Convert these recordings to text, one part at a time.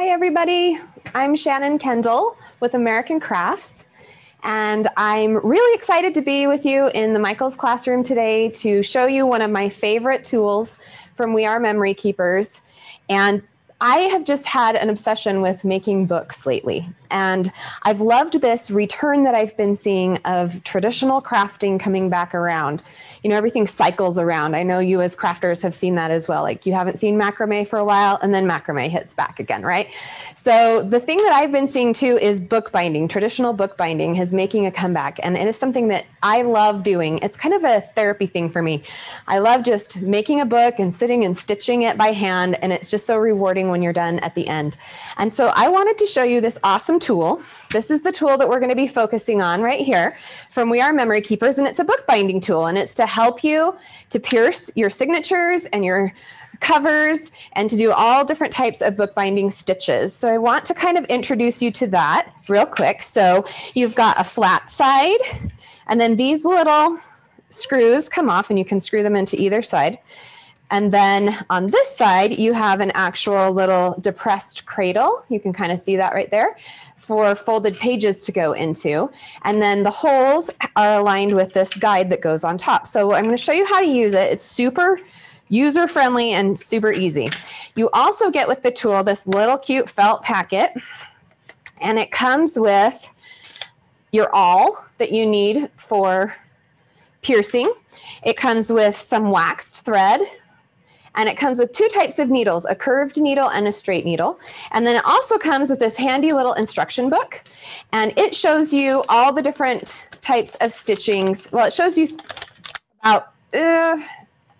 Hi everybody, I'm Shannon Kendall with American Crafts, and I'm really excited to be with you in the Michaels classroom today to show you one of my favorite tools from We Are Memory Keepers. And I have just had an obsession with making books lately, and I've loved this return that I've been seeing of traditional crafting coming back around. You know, everything cycles around. I know you as crafters have seen that as well. Like you haven't seen macrame for a while and then macrame hits back again, right? So the thing that I've been seeing too is bookbinding. Traditional bookbinding is making a comeback, and it is something that I love doing. It's kind of a therapy thing for me. I love just making a book and sitting and stitching it by hand, and it's just so rewarding when you're done at the end. And so I wanted to show you this awesome tool. This is the tool that we're going to be focusing on right here from We Are Memory Keepers, and it's a bookbinding tool, and it's to help you to pierce your signatures and your covers and to do all different types of bookbinding stitches. So I want to kind of introduce you to that real quick. So you've got a flat side, and then these little screws come off and you can screw them into either side. And then on this side, you have an actual little depressed cradle. You can kind of see that right there for folded pages to go into. And then the holes are aligned with this guide that goes on top. So I'm going to show you how to use it. It's super user-friendly and super easy. You also get with the tool this little cute felt packet, and it comes with your awl that you need for piercing. It comes with some waxed thread, and it comes with two types of needles, a curved needle and a straight needle. And then it also comes with this handy little instruction book, and it shows you all the different types of stitchings. Well, it shows you about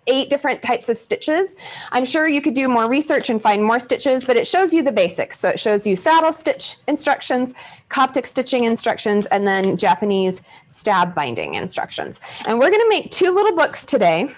8 different types of stitches. I'm sure you could do more research and find more stitches, but it shows you the basics. So it shows you saddle stitch instructions, Coptic stitching instructions, and then Japanese stab binding instructions. And we're going to make 2 little books today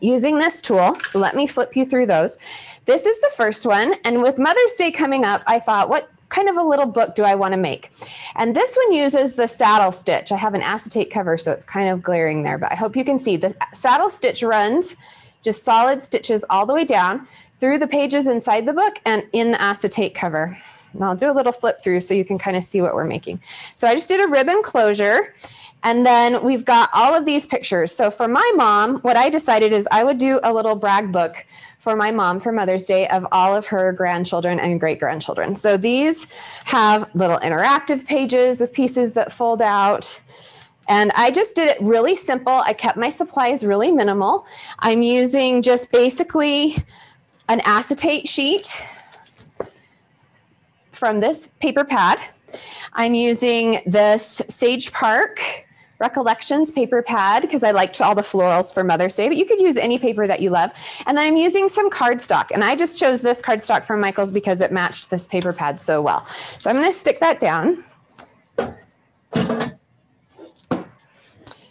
using this tool. So let me flip you through those. This is the first one. And with Mother's Day coming up, I thought, what kind of a little book do I want to make? And this one uses the saddle stitch. I have an acetate cover, so it's kind of glaring there, but I hope you can see. The saddle stitch runs just solid stitches all the way down through the pages inside the book and in the acetate cover. And I'll do a little flip through so you can kind of see what we're making. So I just did a ribbon closure. And then we've got all of these pictures. So for my mom, what I decided is I would do a little brag book for my mom for Mother's Day of all of her grandchildren and great-grandchildren. So these have little interactive pages with pieces that fold out. And I just did it really simple. I kept my supplies really minimal. I'm using just basically an acetate sheet from this paper pad. I'm using this Sage Park Recollections paper pad because I liked all the florals for Mother's Day, but you could use any paper that you love. And then I'm using some cardstock, and I just chose this cardstock from Michaels because it matched this paper pad so well. So I'm going to stick that down.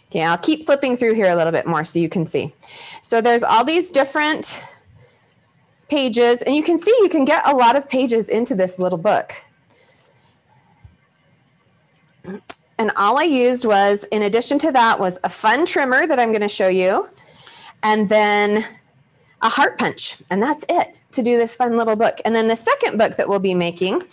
Okay, I'll keep flipping through here a little bit more so you can see. So there's all these different pages, and you can see you can get a lot of pages into this little book. And all I used was, in addition to that, was a fun trimmer that I'm going to show you, and then a heart punch. And that's it to do this fun little book. And then the second book that we'll be making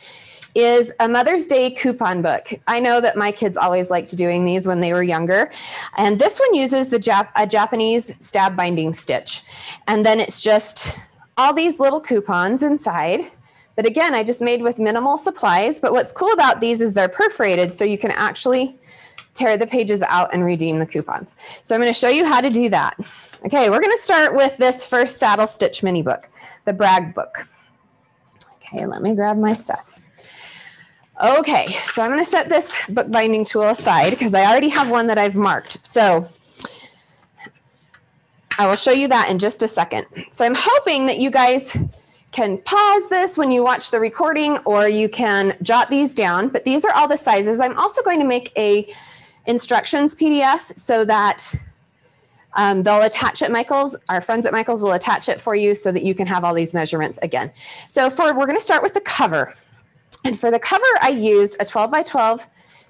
is a Mother's Day coupon book. I know that my kids always liked doing these when they were younger. And this one uses a Japanese stab binding stitch. And then it's just all these little coupons inside that, again, I just made with minimal supplies. But what's cool about these is they're perforated, so you can actually tear the pages out and redeem the coupons. So I'm going to show you how to do that. Okay, we're going to start with this first saddle stitch mini book, the brag book. Okay, let me grab my stuff. Okay, so I'm going to set this bookbinding tool aside because I already have one that I've marked. So I will show you that in just a second. So I'm hoping that you guys can pause this when you watch the recording, or you can jot these down, but these are all the sizes. I'm also going to make a instructions PDF so that they'll attach it. Michaels, our friends at Michaels will attach it for you so that you can have all these measurements again. So we're going to start with the cover. And for the cover, I used a 12 by 12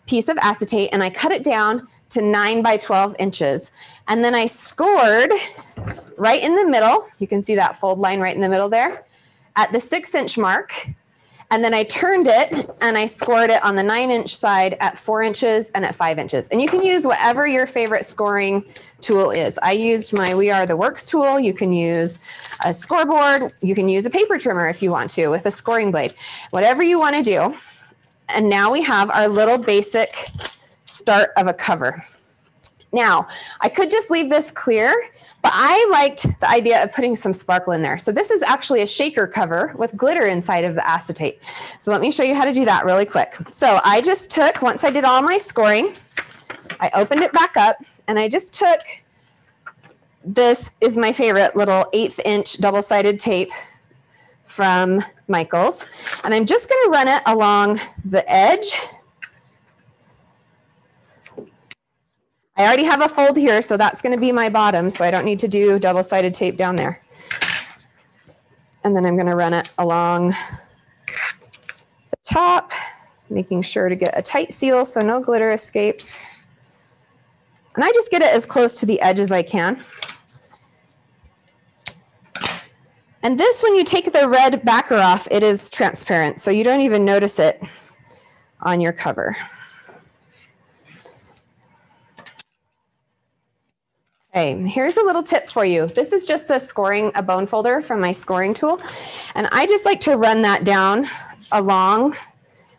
piece of acetate, and I cut it down to 9 by 12 inches. And then I scored right in the middle. You can see that fold line right in the middle there at the 6-inch mark. And then I turned it and I scored it on the 9-inch side at 4 inches and at 5 inches. And you can use whatever your favorite scoring tool is. I used my We Are the Works tool. You can use a scoreboard. You can use a paper trimmer if you want to with a scoring blade, whatever you want to do. And now we have our little basic start of a cover. Now, I could just leave this clear, but I liked the idea of putting some sparkle in there. So this is actually a shaker cover with glitter inside of the acetate. So let me show you how to do that really quick. So I just took, once I did all my scoring, I opened it back up and I just took, this is my favorite little 1/8 inch double-sided tape from Michaels. And I'm just gonna run it along the edge. I already have a fold here, so that's going to be my bottom, so I don't need to do double-sided tape down there. And then I'm going to run it along the top, making sure to get a tight seal so no glitter escapes. And I just get it as close to the edge as I can. And this, when you take the red backer off, it is transparent, so you don't even notice it on your cover. Okay, here's a little tip for you. This is just a bone folder from my scoring tool. And I just like to run that down along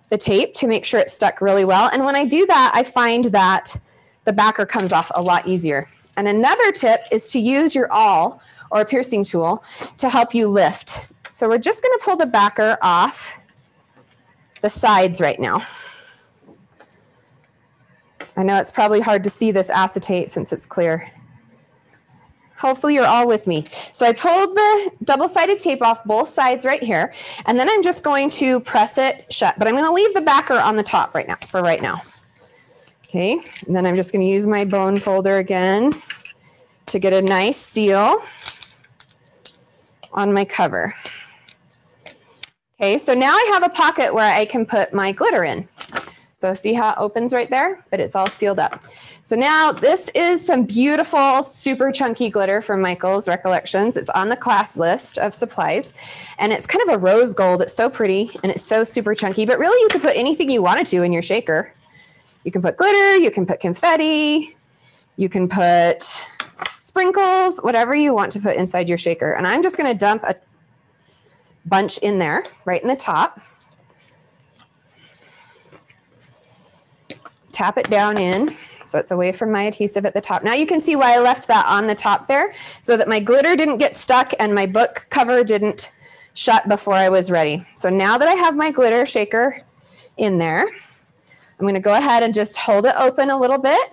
the tape to make sure it's stuck really well. And when I do that, I find that the backer comes off a lot easier. And another tip is to use your awl or a piercing tool to help you lift. So we're just gonna pull the backer off the sides right now. I know it's probably hard to see this acetate since it's clear. Hopefully you're all with me. So I pulled the double-sided tape off both sides right here, and then I'm just going to press it shut, but I'm going to leave the backer on the top right now, for right now. Okay, and then I'm just going to use my bone folder again to get a nice seal on my cover. Okay, so now I have a pocket where I can put my glitter in. So see how it opens right there, but it's all sealed up. So now this is some beautiful, super chunky glitter from Michaels Recollections. It's on the class list of supplies, and it's kind of a rose gold. It's so pretty, and it's so super chunky, but really you could put anything you wanted to in your shaker. You can put glitter, you can put confetti, you can put sprinkles, whatever you want to put inside your shaker. And I'm just gonna dump a bunch in there, right in the top. Tap it down in so it's away from my adhesive at the top. Now you can see why I left that on the top there, so that my glitter didn't get stuck and my book cover didn't shut before I was ready. So now that I have my glitter shaker in there, I'm going to go ahead and just hold it open a little bit.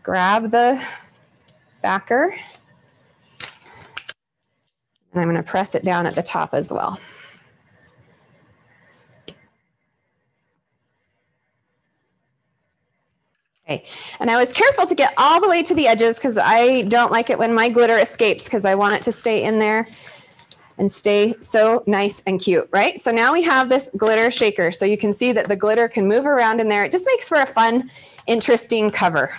Grab the backer. And I'm going to press it down at the top as well. Okay, and I was careful to get all the way to the edges because I don't like it when my glitter escapes, because I want it to stay in there and stay so nice and cute, right? So now we have this glitter shaker, so you can see that the glitter can move around in there. It just makes for a fun, interesting cover.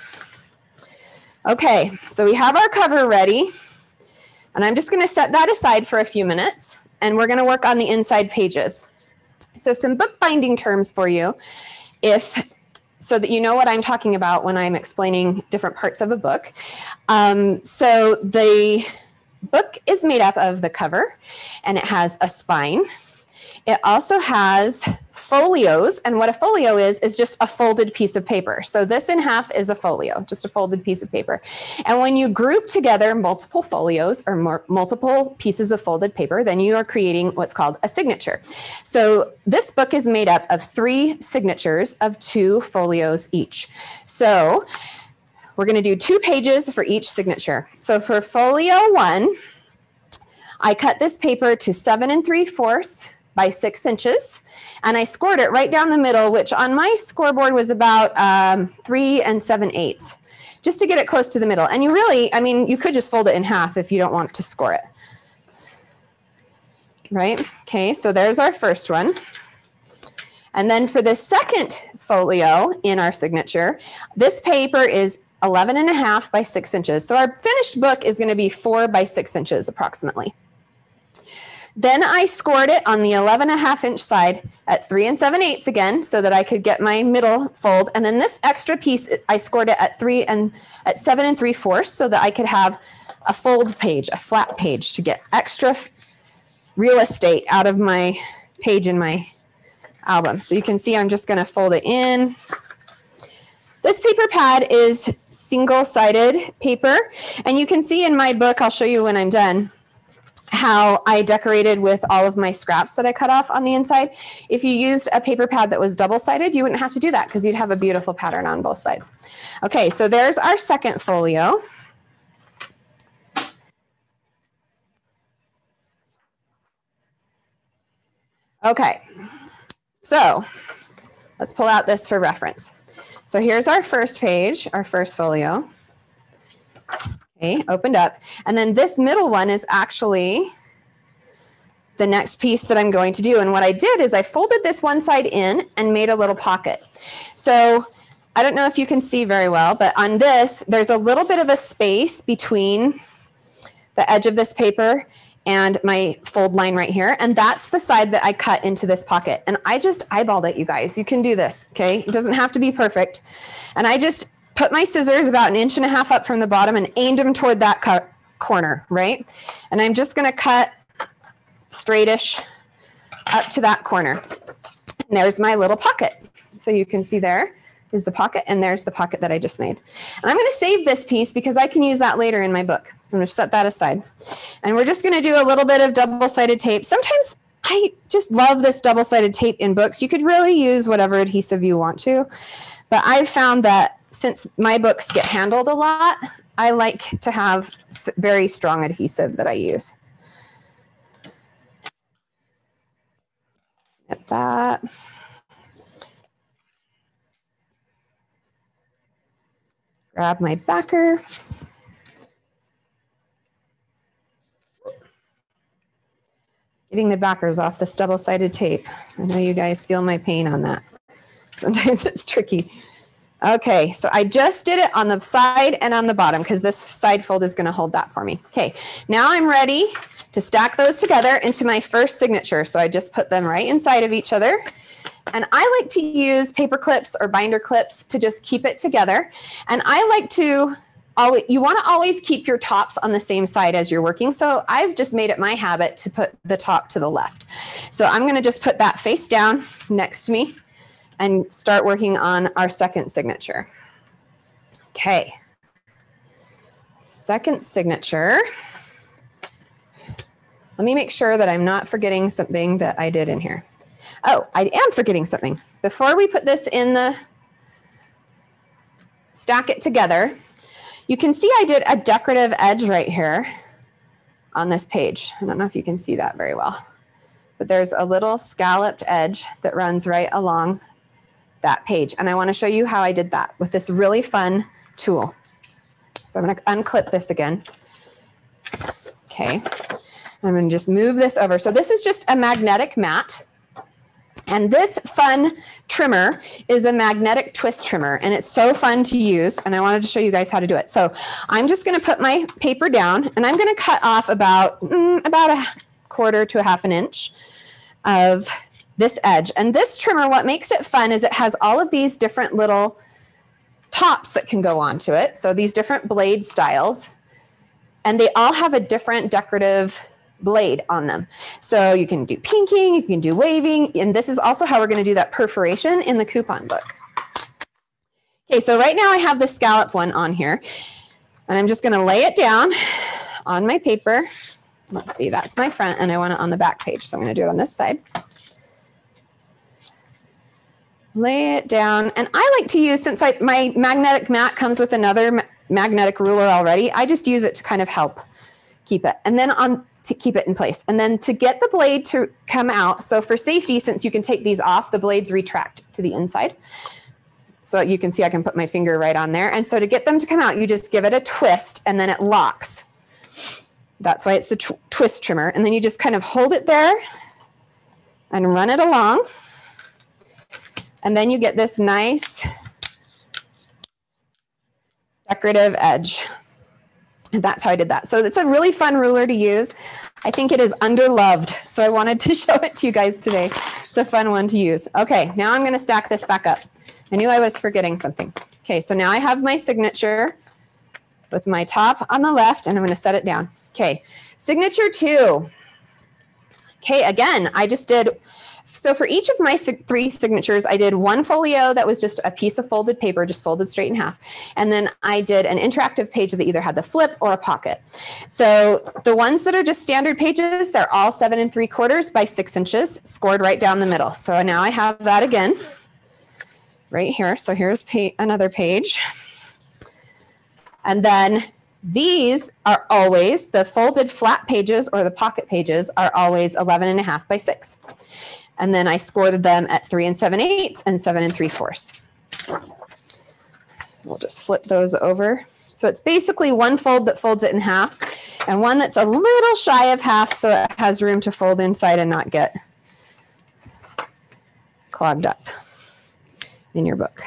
Okay, so we have our cover ready, and I'm just gonna set that aside for a few minutes, and we're gonna work on the inside pages. So some bookbinding terms for you, so that you know what I'm talking about when I'm explaining different parts of a book. So the book is made up of the cover, and it has a spine. It also has folios, and what a folio is just a folded piece of paper. So this in half is a folio, just a folded piece of paper. And when you group together multiple folios or multiple pieces of folded paper, then you are creating what's called a signature. So this book is made up of 3 signatures of 2 folios each. So we're going to do 2 pages for each signature. So for Folio One, I cut this paper to 7 3/4 by 6 inches, and I scored it right down the middle, which on my scoreboard was about 3 7/8, just to get it close to the middle. And you really, I mean, you could just fold it in half if you don't want to score it. Right? Okay, so there's our first one. And then for the second folio in our signature, this paper is 11 1/2 by 6 inches. So our finished book is going to be 4 by 6 inches approximately. Then I scored it on the 11.5-inch side at 3 7/8 again, so that I could get my middle fold. And then this extra piece, I scored it at 7 3/4, so that I could have a fold page, a flat page, to get extra real estate out of my page in my album. So you can see I'm just going to fold it in. This paper pad is single-sided paper, and you can see in my book, I'll show you when I'm done, how I decorated with all of my scraps that I cut off on the inside. If you used a paper pad that was double-sided, you wouldn't have to do that because you'd have a beautiful pattern on both sides. Okay, so there's our second folio. Okay, so let's pull out this for reference. So here's our first page, our first folio. Okay, opened up. And then this middle one is actually the next piece that I'm going to do. And what I did is I folded this one side in and made a little pocket. So I don't know if you can see very well, but on this, there's a little bit of a space between the edge of this paper and my fold line right here. And that's the side that I cut into this pocket. And I just eyeballed it, you guys. You can do this, okay? It doesn't have to be perfect. And I just put my scissors about 1.5 inches up from the bottom and aimed them toward that corner, right? And I'm just gonna cut straightish up to that corner. And there's my little pocket. So you can see there is the pocket, and there's the pocket that I just made. And I'm gonna save this piece because I can use that later in my book. So I'm gonna set that aside. And we're just gonna do a little bit of double-sided tape. Sometimes I just love this double-sided tape in books. You could really use whatever adhesive you want to, but I've found that since my books get handled a lot, I like to have very strong adhesive that I use. Get that. Grab my backer. Getting the backers off this double-sided tape. I know you guys feel my pain on that. Sometimes it's tricky. Okay, so I just did it on the side and on the bottom because this side fold is going to hold that for me. Okay, now I'm ready to stack those together into my first signature. So I just put them right inside of each other. And I like to use paper clips or binder clips to just keep it together. And I like to, you want to always keep your tops on the same side as you're working. So I've just made it my habit to put the top to the left. So I'm going to just put that face down next to me and start working on our second signature. Okay. Second signature. Let me make sure that I'm not forgetting something that I did in here. Oh, I am forgetting something. Before we put this in the, stack it together, you can see I did a decorative edge right here on this page. I don't know if you can see that very well, but there's a little scalloped edge that runs right along that page. And I want to show you how I did that with this really fun tool. So I'm going to unclip this again. Okay. I'm going to just move this over. So this is just a magnetic mat. And this fun trimmer is a magnetic twist trimmer, and it's so fun to use, and I wanted to show you guys how to do it. So I'm just going to put my paper down, and I'm going to cut off about 1/4 to 1/2 inch of this edge. And this trimmer, what makes it fun is it has all of these different little tops that can go onto it. So these different blade styles, and they all have a different decorative blade on them. So you can do pinking, you can do waving, and this is also how we're going to do that perforation in the coupon book. Okay, so right now I have the scallop one on here, and I'm just going to lay it down on my paper. Let's see, that's my front, and I want it on the back page, so I'm going to do it on this side. Lay it down, and I like to use, since my magnetic mat comes with another magnetic ruler already, I just use it to kind of help keep it. And then to keep it in place. And then to get the blade to come out, so for safety, since you can take these off, the blades retract to the inside. So you can see I can put my finger right on there. And so to get them to come out, you just give it a twist and then it locks. That's why it's the twist trimmer. And then you just kind of hold it there and run it along. And then you get this nice decorative edge. And that's how I did that. So it's a really fun ruler to use. I think it is underloved, so I wanted to show it to you guys today. It's a fun one to use. Okay, now I'm going to stack this back up. I knew I was forgetting something. Okay, so now I have my signature with my top on the left, and I'm going to set it down. Okay, signature 2. Okay, again, I just did, so for each of my 3 signatures, I did one folio that was just a piece of folded paper, just folded straight in half. And then I did an interactive page that either had the flip or a pocket. So the ones that are just standard pages, they're all 7 3/4 by 6 inches, scored right down the middle. So now I have that again, right here. So here's another page. And then these are always, the folded flat pages or the pocket pages are always 11 1/2 by 6. And then I scored them at 3 7/8 and 7 3/4. We'll just flip those over. So it's basically one fold that folds it in half and one that's a little shy of half so it has room to fold inside and not get clogged up in your book.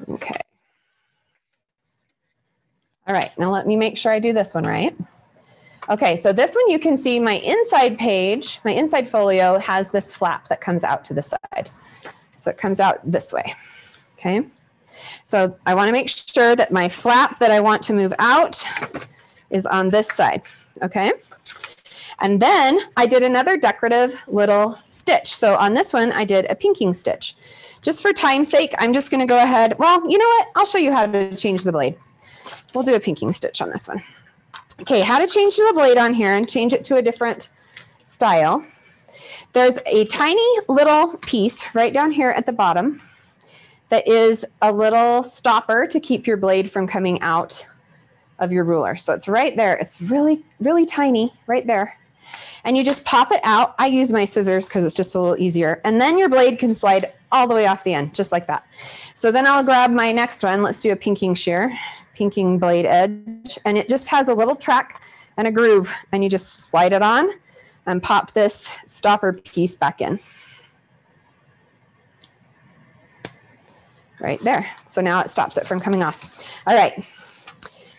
Okay. All right, now let me make sure I do this one right. Okay, so this one you can see my inside page, my inside folio has this flap that comes out to the side. So it comes out this way, okay? So I wanna make sure that my flap that I want to move out is on this side, okay? And then I did another decorative little stitch. So on this one, I did a pinking stitch. Just for time's sake, I'm just gonna go ahead, well, you know what? I'll show you how to change the blade. We'll do a pinking stitch on this one. Okay, how to change the blade on here and change it to a different style. There's a tiny little piece right down here at the bottom that is a little stopper to keep your blade from coming out of your ruler. So it's right there. It's really, really tiny right there. And you just pop it out. I use my scissors because it's just a little easier. And then your blade can slide all the way off the end, just like that. So then I'll grab my next one. Let's do a pinking shear. Pinking blade edge, and it just has a little track and a groove, and you just slide it on and pop this stopper piece back in. Right there. So now it stops it from coming off. All right,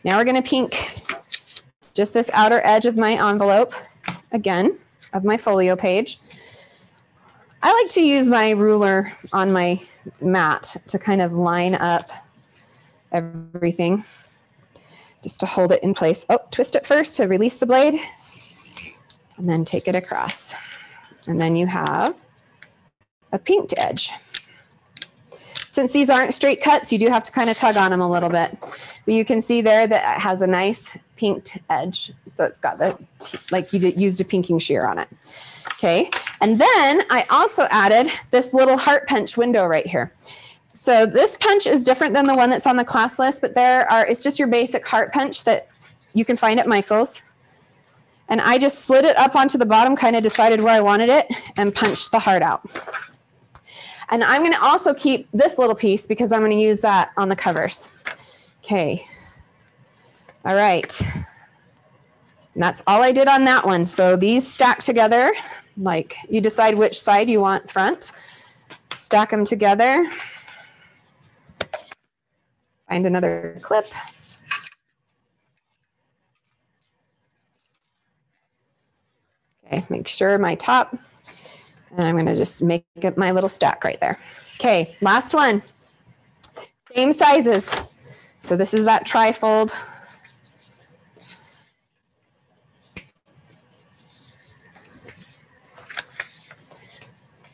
now we're gonna pink just this outer edge of my envelope, again, of my folio page. I like to use my ruler on my mat to kind of line up everything just to hold it in place. Oh, twist it first to release the blade and then take it across. And then you have a pinked edge. Since these aren't straight cuts, you do have to kind of tug on them a little bit. But you can see there that it has a nice pinked edge. So it's got the, like you used a pinking shear on it. Okay, and then I also added this little heart punch window right here. So this punch is different than the one that's on the class list, but it's just your basic heart punch that you can find at Michael's. And I just slid it up onto the bottom, kind of decided where I wanted it, and punched the heart out. And I'm going to also keep this little piece because I'm going to use that on the covers. Okay. All right. And that's all I did on that one. So these stack together, like you decide which side you want front. Stack them together. Find another clip. Okay, make sure my top, and I'm gonna just make it my little stack right there. Okay, last one. Same sizes. So this is that trifold.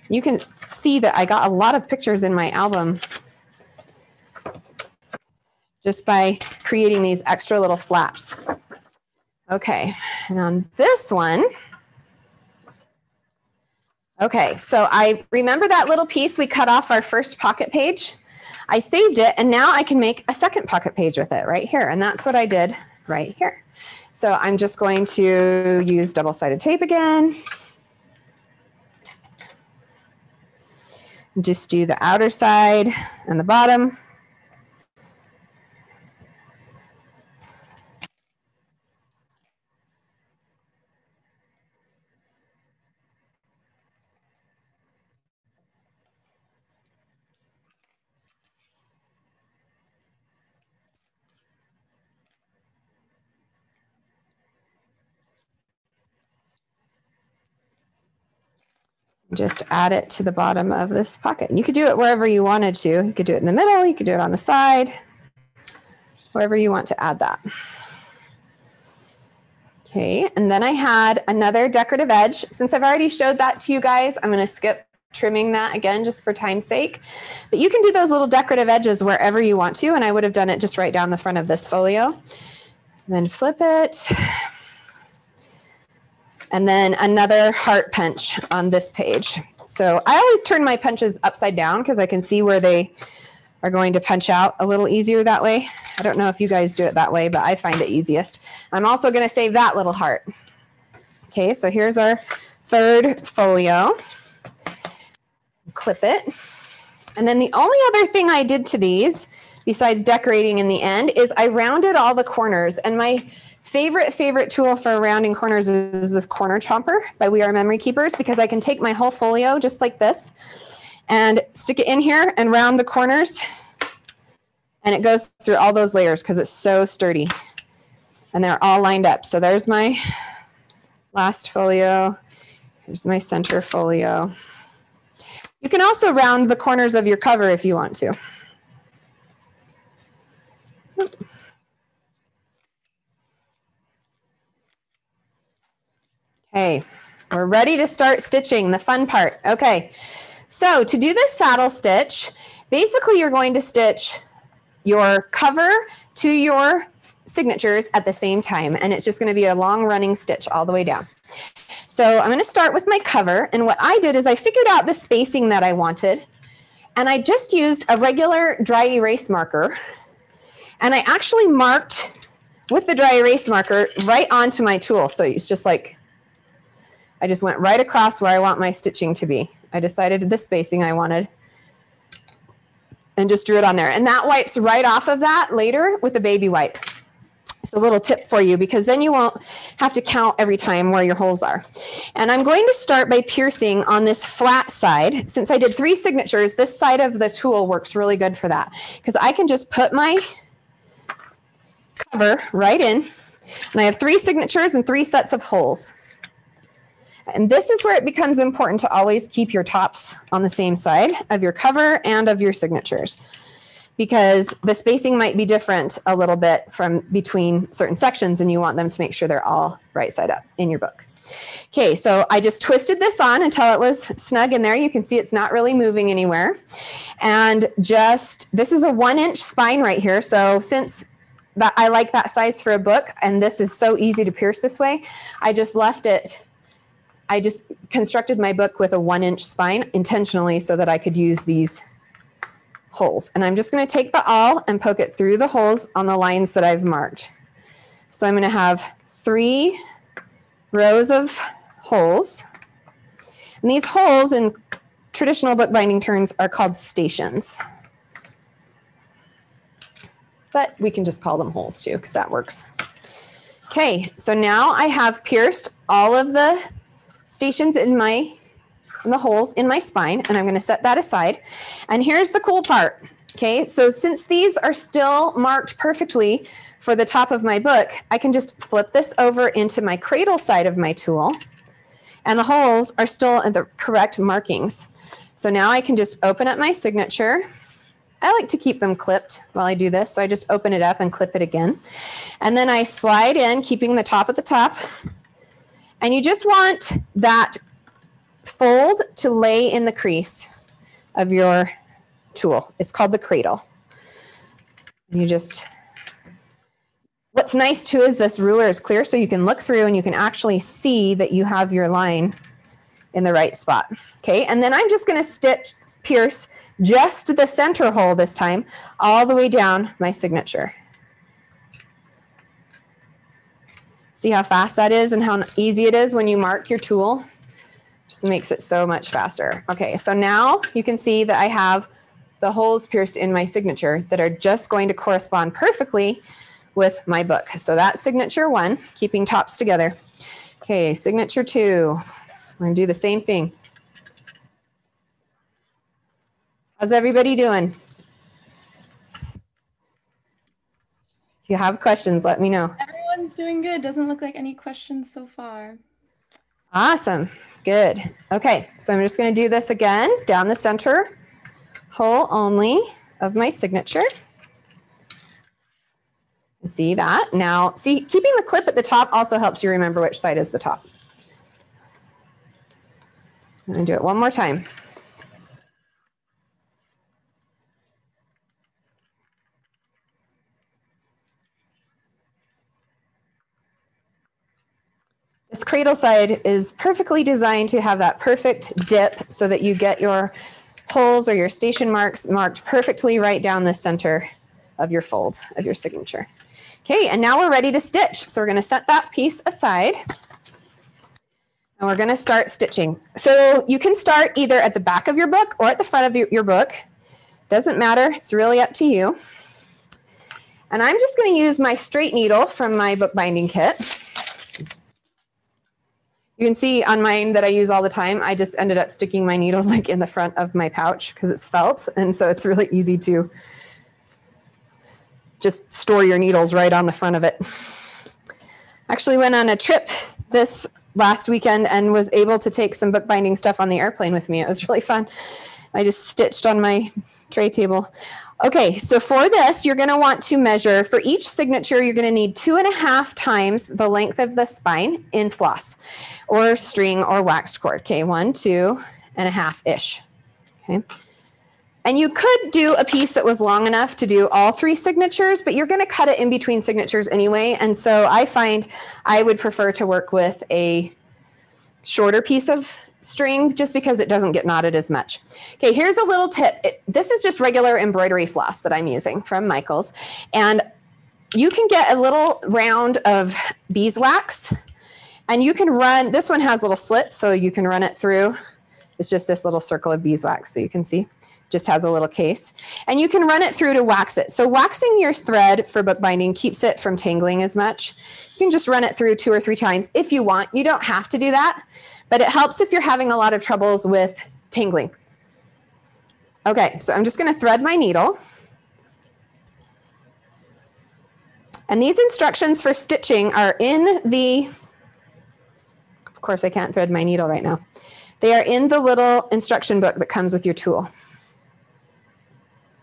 You can see that I got a lot of pictures in my album just by creating these extra little flaps. Okay, and on this one, okay, so I remember that little piece we cut off our first pocket page. I saved it, and now I can make a second pocket page with it right here, and that's what I did right here. So I'm just going to use double-sided tape again. Just do the outer side and the bottom. Just add it to the bottom of this pocket. And you could do it wherever you wanted to. You could do it in the middle, you could do it on the side, wherever you want to add that. Okay, and then I had another decorative edge. Since I've already showed that to you guys, I'm going to skip trimming that again just for time's sake. But you can do those little decorative edges wherever you want to, and I would have done it just right down the front of this folio. Then flip it. And then another heart punch on this page. So I always turn my punches upside down because I can see where they are going to punch out a little easier that way. I don't know if you guys do it that way, but I find it easiest. I'm also going to save that little heart. Okay, so here's our third folio. Clip it. And then the only other thing I did to these, besides decorating in the end, is I rounded all the corners. And my favorite tool for rounding corners is this corner chomper by We Are Memory Keepers, because I can take my whole folio just like this and stick it in here and round the corners, and it goes through all those layers because it's so sturdy and they're all lined up. So there's my last folio. Here's my center folio. You can also round the corners of your cover if you want to. Okay, we're ready to start stitching, the fun part. Okay, so to do this saddle stitch, basically you're going to stitch your cover to your signatures at the same time, and it's just going to be a long running stitch all the way down. So I'm going to start with my cover, and what I did is I figured out the spacing that I wanted, and I just used a regular dry erase marker, and I actually marked with the dry erase marker right onto my tool. So it's just like, I just went right across where I want my stitching to be. I decided the spacing I wanted and just drew it on there. And that wipes right off of that later with a baby wipe. It's a little tip for you because then you won't have to count every time where your holes are. And I'm going to start by piercing on this flat side. Since I did 3 signatures, this side of the tool works really good for that because I can just put my cover right in, and I have 3 signatures and 3 sets of holes. And this is where it becomes important to always keep your tops on the same side of your cover and of your signatures, because the spacing might be different a little bit from between certain sections, and you want them to make sure they're all right side up in your book. Okay, so I just twisted this on until it was snug in there. You can see it's not really moving anywhere. And just, this is a 1-inch spine right here. So since that I like that size for a book, and this is so easy to pierce this way, I just left it. I just constructed my book with a 1-inch spine intentionally so that I could use these holes. And I'm just going to take the awl and poke it through the holes on the lines that I've marked. So I'm going to have 3 rows of holes. And these holes in traditional bookbinding terms are called stations. But we can just call them holes too, because that works. Okay, so now I have pierced all of the stations in the holes in my spine, and I'm going to set that aside. And here's the cool part. Okay, so since these are still marked perfectly for the top of my book, I can just flip this over into my cradle side of my tool, and the holes are still at the correct markings. So now I can just open up my signature. I like to keep them clipped while I do this, so I just open it up and clip it again. And then I slide in, keeping the top at the top. And you just want that fold to lay in the crease of your tool. It's called the cradle. You just, what's nice too is this ruler is clear, so you can look through and you can actually see that you have your line in the right spot. Okay, and then I'm just going to pierce just the center hole this time, all the way down my signature. See how fast that is and how easy it is when you mark your tool? Just makes it so much faster. Okay, so now you can see that I have the holes pierced in my signature that are just going to correspond perfectly with my book. So that's signature 1, keeping tops together. Okay, signature 2. We're going to do the same thing. How's everybody doing? If you have questions, let me know. Everyone's doing good. Doesn't look like any questions so far. Awesome. Good. Okay, so I'm just going to do this again down the center hole only of my signature. See that? Now, see, keeping the clip at the top also helps you remember which side is the top. I'm going to do it one more time. This cradle side is perfectly designed to have that perfect dip so that you get your holes or your station marks marked perfectly right down the center of your fold of your signature. Okay, and now we're ready to stitch. So we're going to set that piece aside and we're going to start stitching. So you can start either at the back of your book or at the front of your book. Doesn't matter, it's really up to you. And I'm just going to use my straight needle from my bookbinding kit. You can see on mine that I use all the time, I just ended up sticking my needles like in the front of my pouch because it's felt. And so it's really easy to just store your needles right on the front of it. Actually went on a trip this last weekend and was able to take some bookbinding stuff on the airplane with me. It was really fun. I just stitched on my tray table. Okay, so for this, you're going to want to measure for each signature, you're going to need 2.5 times the length of the spine in floss or string or waxed cord. Okay, 1, 2.5-ish. Okay. And you could do a piece that was long enough to do all 3 signatures, but you're going to cut it in between signatures anyway. And so I find I would prefer to work with a shorter piece of string just because it doesn't get knotted as much. Okay, here's a little tip. This is just regular embroidery floss that I'm using from Michaels. And you can get a little round of beeswax and you can run, this one has little slits so you can run it through. It's just this little circle of beeswax so you can see. Just has a little case. And you can run it through to wax it. So waxing your thread for bookbinding keeps it from tangling as much. You can just run it through 2 or 3 times if you want. You don't have to do that, but it helps if you're having a lot of troubles with tangling. Okay, so I'm just going to thread my needle. And these instructions for stitching are in the, of course I can't thread my needle right now. They are in the little instruction book that comes with your tool.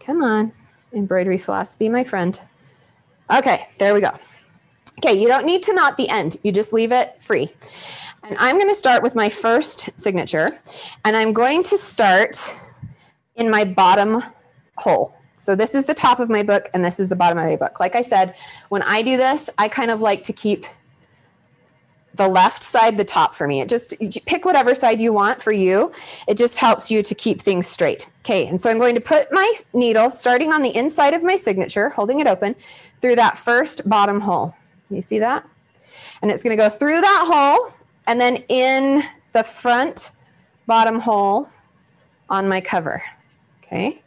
Come on, embroidery floss, be my friend. Okay, there we go. Okay, you don't need to knot the end. You just leave it free. And I'm going to start with my first signature. And I'm going to start in my bottom hole. So this is the top of my book and this is the bottom of my book. Like I said, when I do this, I kind of like to keep the left side the top for me. It just, pick whatever side you want for you. It just helps you to keep things straight. Okay, and so I'm going to put my needle starting on the inside of my signature, holding it open, through that first bottom hole. You see that? And it's going to go through that hole and then in the front bottom hole on my cover. Okay,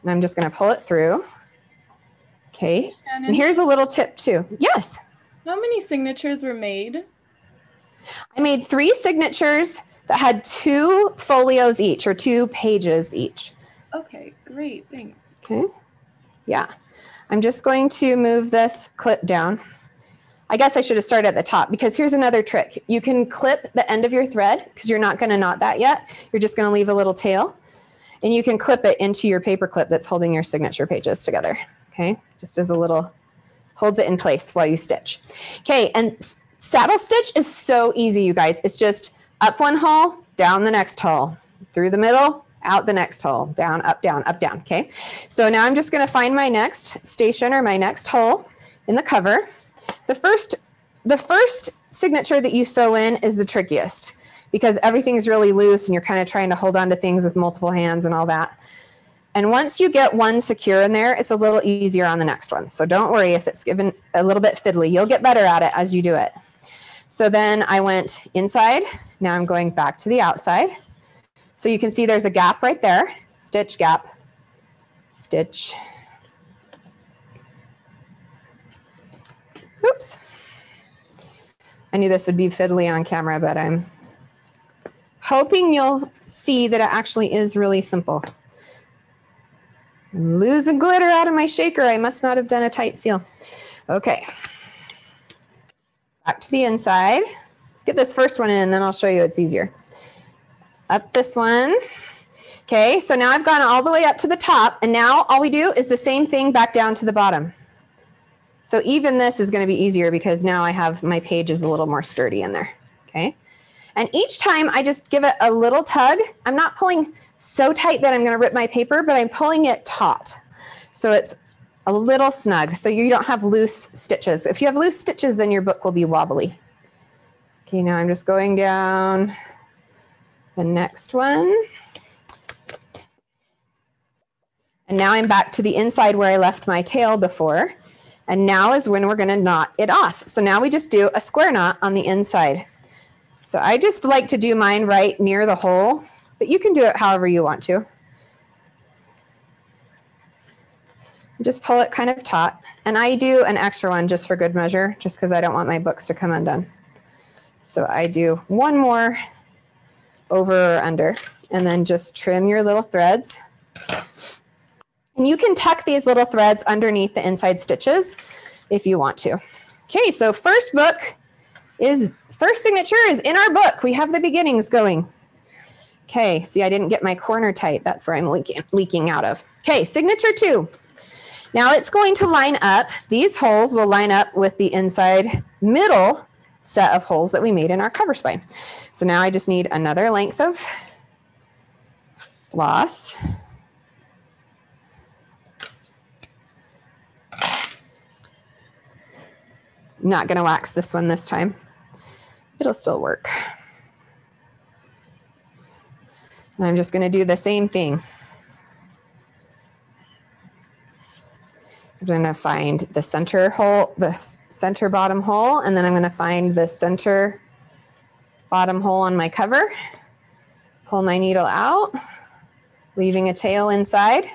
and I'm just going to pull it through. Okay, and here's a little tip too. Yes? How many signatures were made? I made 3 signatures that had 2 folios each or 2 pages each. Okay, great, thanks. Okay, yeah. I'm just going to move this clip down. I guess I should have started at the top because here's another trick. You can clip the end of your thread because you're not going to knot that yet. You're just going to leave a little tail and you can clip it into your paper clip that's holding your signature pages together. Okay, just as a little, holds it in place while you stitch. Okay, and saddle stitch is so easy, you guys. It's just up one hole, down the next hole, through the middle, out the next hole, down, up, down, okay? So now I'm just gonna find my next station or my next hole in the cover. The first signature that you sew in is the trickiest because everything is really loose and you're kind of trying to hold on to things with multiple hands and all that. And once you get one secure in there, it's a little easier on the next one. So don't worry if it's given a little bit fiddly. You'll get better at it as you do it. So then I went inside. Now I'm going back to the outside. So you can see there's a gap right there. Stitch, gap, stitch. Oops. I knew this would be fiddly on camera, but I'm hoping you'll see that it actually is really simple. I'm losing glitter out of my shaker. I must not have done a tight seal. Okay. Back to the inside. Let's get this first one in and then I'll show you it's easier. Up this one. Okay, so now I've gone all the way up to the top, and now all we do is the same thing back down to the bottom. So even this is going to be easier because now I have my page is a little more sturdy in there. Okay, and each time I just give it a little tug. I'm not pulling so tight that I'm going to rip my paper, but I'm pulling it taut. So it's a little snug, so you don't have loose stitches. If you have loose stitches, then your book will be wobbly. Okay, now I'm just going down the next one. And now I'm back to the inside where I left my tail before. And now is when we're going to knot it off. So now we just do a square knot on the inside. So I just like to do mine right near the hole, but you can do it however you want to. Just pull it kind of taut. And I do an extra one just for good measure, just because I don't want my books to come undone. So I do one more over or under, and then just trim your little threads. And you can tuck these little threads underneath the inside stitches if you want to. Okay, so first signature is in our book. We have the beginnings going. Okay, see, I didn't get my corner tight. That's where I'm leaking out of. Okay, signature 2. Now it's going to line up. These holes will line up with the inside middle set of holes that we made in our cover spine. So now I just need another length of floss. I'm not going to wax this one this time. It'll still work. And I'm just going to do the same thing. So I'm going to find the center hole, the center bottom hole, and then I'm going to find the center bottom hole on my cover. Pull my needle out, leaving a tail inside.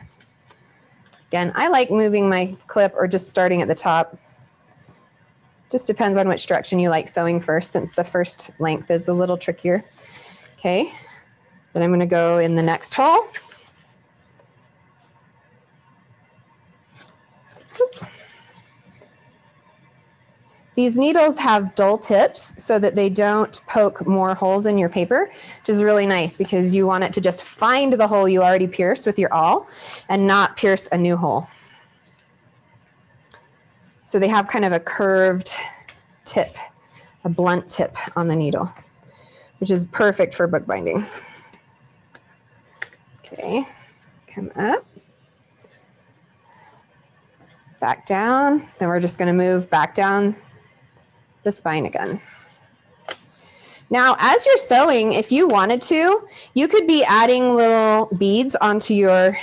Again, I like moving my clip or just starting at the top. Just depends on which direction you like sewing first, since the first length is a little trickier. Okay, then I'm going to go in the next hole. These needles have dull tips so that they don't poke more holes in your paper, which is really nice because you want it to just find the hole you already pierced with your awl and not pierce a new hole. So they have kind of a curved tip, a blunt tip on the needle, which is perfect for bookbinding. Okay, come up, back down. Then we're just going to move back down the spine again. Now, as you're sewing, if you wanted to, you could be adding little beads onto your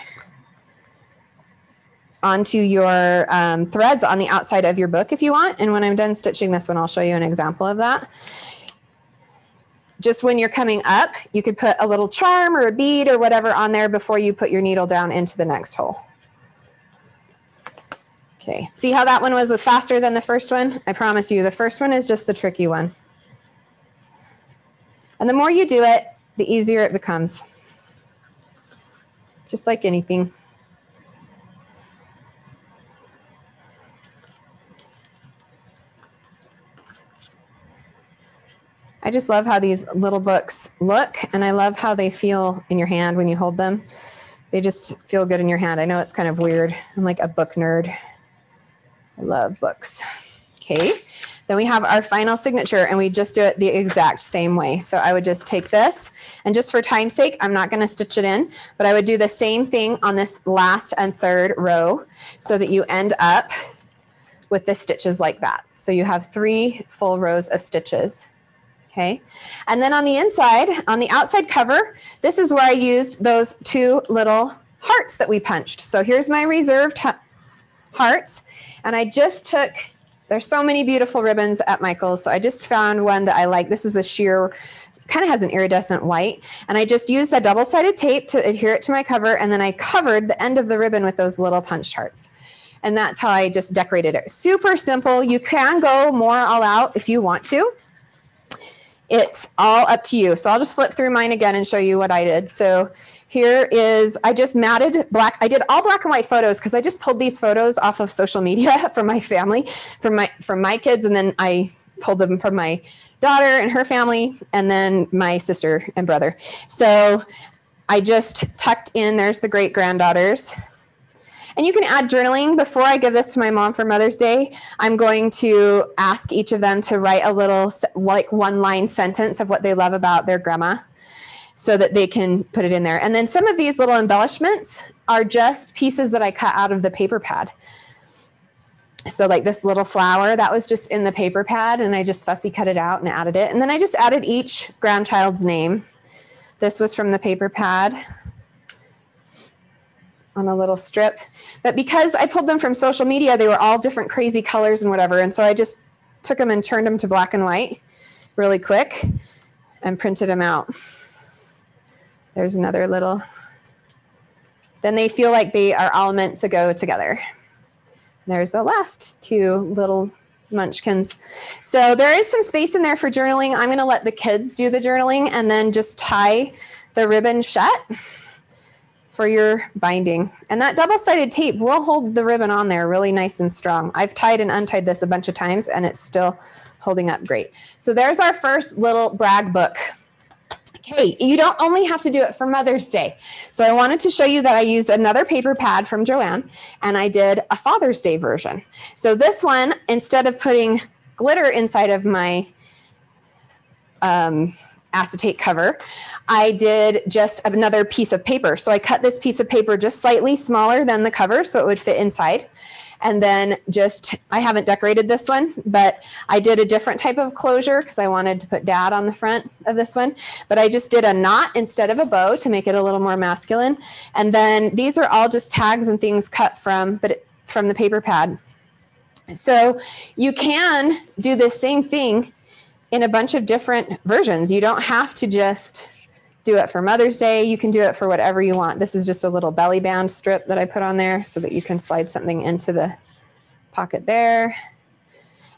threads on the outside of your book if you want. And when I'm done stitching this one, I'll show you an example of that. Just when you're coming up, you could put a little charm or a bead or whatever on there before you put your needle down into the next hole. Okay, see how that one was faster than the first one? I promise you, the first one is just the tricky one. And the more you do it, the easier it becomes. Just like anything. I just love how these little books look, and I love how they feel in your hand when you hold them. They just feel good in your hand. I know it's kind of weird. I'm like a book nerd. I love books. Okay, then we have our final signature, and we just do it the exact same way. So I would just take this, and just for time's sake, I'm not going to stitch it in, but I would do the same thing on this last and third row so that you end up with the stitches like that. So you have 3 full rows of stitches. Okay, and then on the inside, on the outside cover, this is where I used those 2 little hearts that we punched. So here's my reserved hearts, and I just took, there's so many beautiful ribbons at Michael's, so I just found one that I like. This is a sheer, kind of has an iridescent white, and I just used a double-sided tape to adhere it to my cover, and then I covered the end of the ribbon with those little punched hearts. And that's how I just decorated it. Super simple. You can go more all out if you want to. It's all up to you. So I'll just flip through mine again and show you what I did. So here is, I just matted black. I did all black and white photos because I just pulled these photos off of social media from my family, from my kids. And then I pulled them from my daughter and her family, and then my sister and brother. So I just tucked in, there's the great granddaughters. And you can add journaling. Before I give this to my mom for Mother's Day, I'm going to ask each of them to write a little, like, one-line sentence of what they love about their grandma so that they can put it in there. And then some of these little embellishments are just pieces that I cut out of the paper pad. So like this little flower, that was just in the paper pad, and I just fussy cut it out and added it. And then I just added each grandchild's name. This was from the paper pad on a little strip. But because I pulled them from social media, they were all different crazy colors and whatever. And so I just took them and turned them to black and white really quick and printed them out. There's another little. Then they feel like they are all meant to go together. There's the last two little munchkins. So there is some space in there for journaling. I'm going to let the kids do the journaling and then just tie the ribbon shut for your binding. And that double-sided tape will hold the ribbon on there really nice and strong. I've tied and untied this a bunch of times, and it's still holding up great. So there's our first little brag book. Okay, you don't only have to do it for Mother's Day. So I wanted to show you that I used another paper pad from Joanne, and I did a Father's Day version. So this one, instead of putting glitter inside of my acetate cover, I did just another piece of paper. So I cut this piece of paper just slightly smaller than the cover so it would fit inside. And then just, I haven't decorated this one, but I did a different type of closure because I wanted to put Dad on the front of this one. But I just did a knot instead of a bow to make it a little more masculine. And then these are all just tags and things cut from the paper pad. So you can do the same thing in a bunch of different versions. You don't have to just do it for Mother's Day. You can do it for whatever you want. This is just a little belly band strip that I put on there so that you can slide something into the pocket there.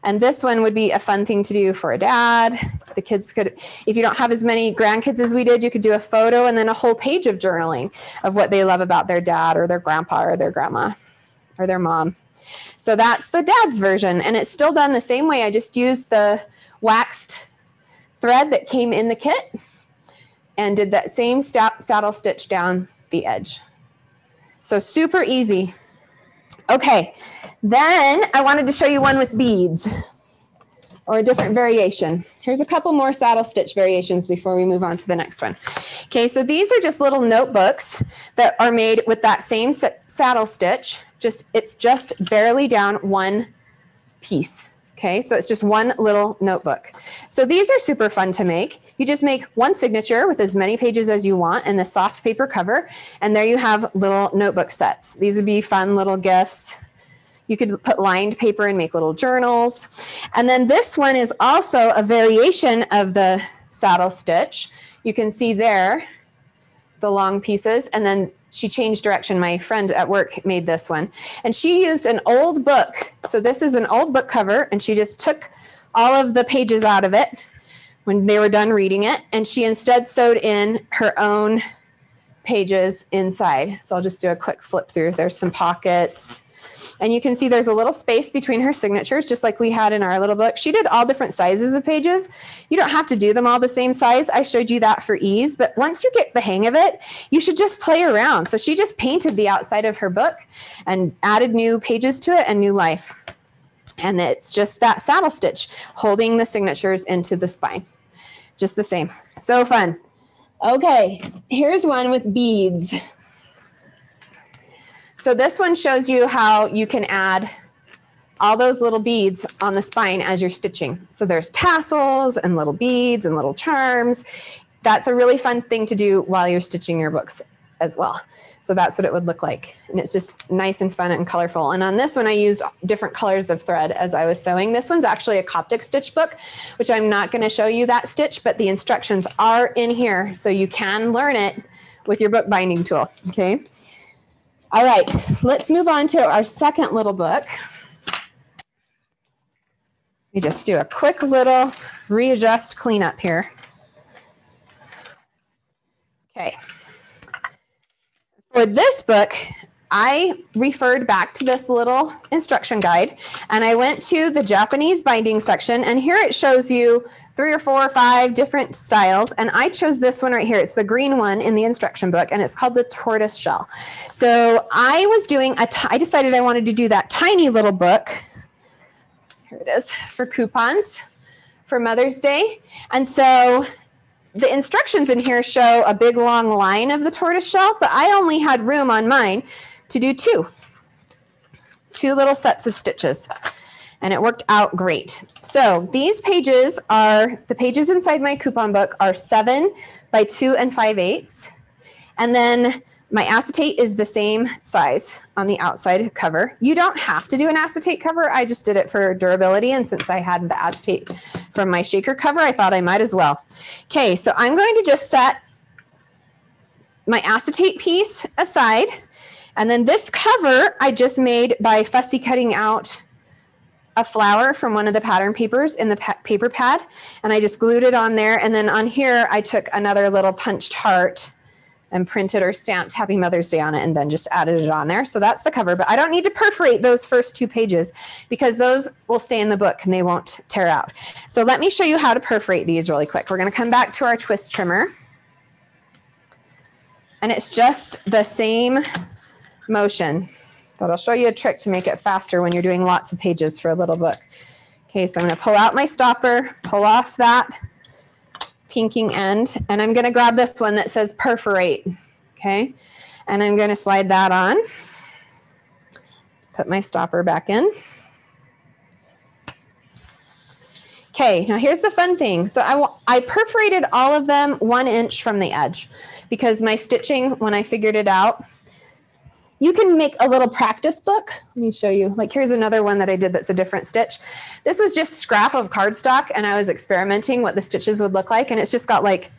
And this one would be a fun thing to do for a dad. The kids could, if you don't have as many grandkids as we did, you could do a photo and then a whole page of journaling of what they love about their dad or their grandpa or their grandma or their mom. So that's the dad's version. And it's still done the same way. I just used the waxed thread that came in the kit and did that same saddle stitch down the edge. So super easy. Okay, then I wanted to show you one with beads or a different variation. Here's a couple more saddle stitch variations before we move on to the next one. Okay, so these are just little notebooks that are made with that same saddle stitch. It's just barely down one piece. Okay, so it's just one little notebook. So these are super fun to make. You just make one signature with as many pages as you want and the soft paper cover, and there you have little notebook sets. These would be fun little gifts. You could put lined paper and make little journals. And then this one is also a variation of the saddle stitch. You can see there the long pieces, and then she changed direction. My friend at work made this one. And she used an old book. So this is an old book cover, and she just took all of the pages out of it when they were done reading it. And she instead sewed in her own pages inside. So I'll just do a quick flip through. There's some pockets. And you can see there's a little space between her signatures, just like we had in our little book. She did all different sizes of pages. You don't have to do them all the same size. I showed you that for ease. But once you get the hang of it, you should just play around. So she just painted the outside of her book and added new pages to it and new life. And it's just that saddle stitch holding the signatures into the spine. Just the same. So fun. Okay, here's one with beads. So this one shows you how you can add all those little beads on the spine as you're stitching. So there's tassels and little beads and little charms. That's a really fun thing to do while you're stitching your books as well. So that's what it would look like. And it's just nice and fun and colorful. And on this one, I used different colors of thread as I was sewing. This one's actually a Coptic stitch book, which I'm not going to show you that stitch, but the instructions are in here. So you can learn it with your book binding tool, okay? All right, let's move on to our second little book. We just do a quick little readjust cleanup here. Okay. For this book, I referred back to this little instruction guide, and I went to the Japanese binding section, and here it shows you 3 or 4 or 5 different styles, and I chose this one right here. It's the green one in the instruction book, and it's called the Tortoise shell. So I was doing I decided I wanted to do that tiny little book. Here it is, for coupons for Mother's Day. And so the instructions in here show a big long line of the tortoise shell, but I only had room on mine to do two little sets of stitches. And it worked out great. So these pages are, the pages inside my coupon book are 7 by 2 5/8. And then my acetate is the same size on the outside cover. You don't have to do an acetate cover. I just did it for durability. And since I had the acetate from my shaker cover, I thought I might as well. Okay, so I'm going to just set my acetate piece aside. And then this cover I just made by fussy cutting out a flower from one of the pattern papers in the paper pad, and I just glued it on there. And then on here, I took another little punched heart and printed or stamped Happy Mother's Day on it, and then just added it on there. So that's the cover, but I don't need to perforate those first 2 pages because those will stay in the book and they won't tear out. So let me show you how to perforate these really quick. We're going to come back to our twist trimmer, and it's just the same motion. But I'll show you a trick to make it faster when you're doing lots of pages for a little book. Okay, so I'm going to pull out my stopper, pull off that pinking end, and I'm going to grab this one that says perforate. Okay, and I'm going to slide that on, put my stopper back in. Okay, now here's the fun thing. So I perforated all of them 1 inch from the edge because my stitching, when I figured it out, you can make a little practice book. Let me show you. Like, here's another one that I did that's a different stitch. This was just scrap of cardstock, and I was experimenting what the stitches would look like, and it's just got like